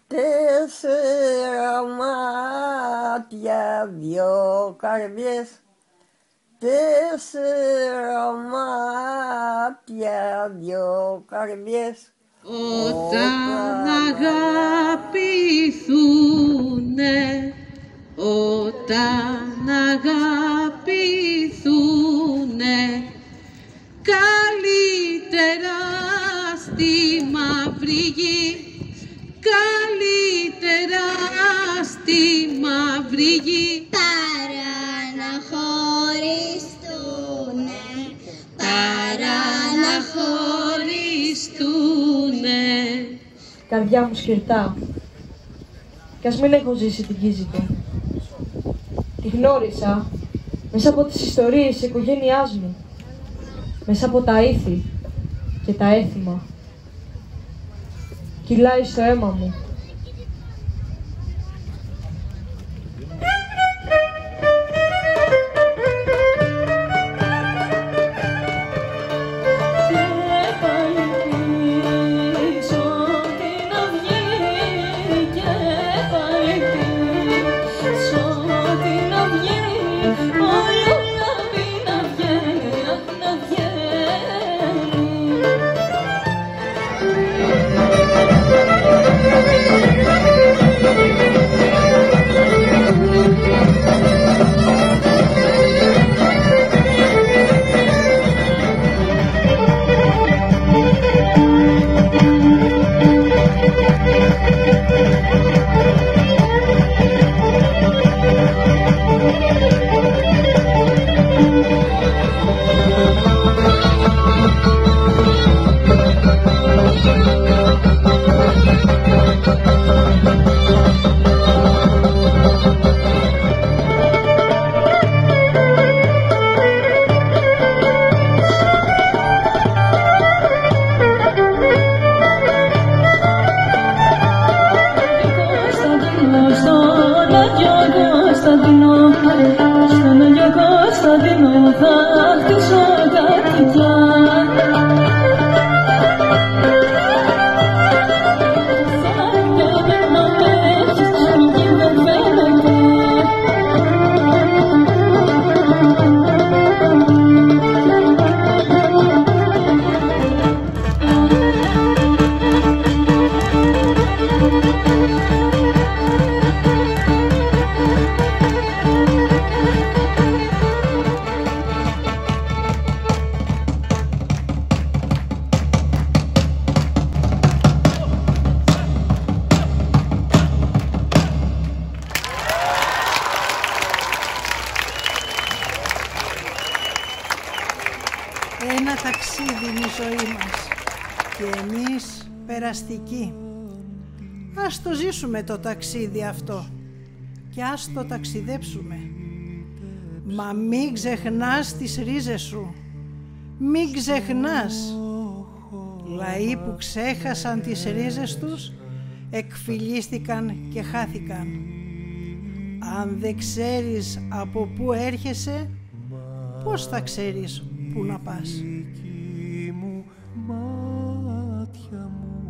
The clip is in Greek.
Τέσσερα μάτια, δυο καρδιές. Τέσσερα μάτια, δυο καρδιές. Όταν αγαπηθούνε, όταν αγαπηθούνε, καλύτερα στη μαύρη γη, καλύτερα στη μαύρη γη, παρά να χωριστούνε, παρά να χωριστούνε. Καρδιά μου σκυρτά, κι ας μην έχω ζήσει την Κίζικο. Τη γνώρισα μέσα από τις ιστορίες της οικογένειάς μου, μέσα από τα ήθη και τα έθιμα. Κυλάει στο αίμα μου. Ένα ταξίδι είναι η ζωή μας και εμείς περαστικοί. Ας το ζήσουμε το ταξίδι αυτό και ας το ταξιδέψουμε. Μα μην ξεχνάς τις ρίζες σου, μην ξεχνάς. Λαοί που ξέχασαν τις ρίζες τους εκφυλίστηκαν και χάθηκαν. Αν δεν ξέρεις από πού έρχεσαι, πώς θα ξέρεις πού να πας? Μάτια μου,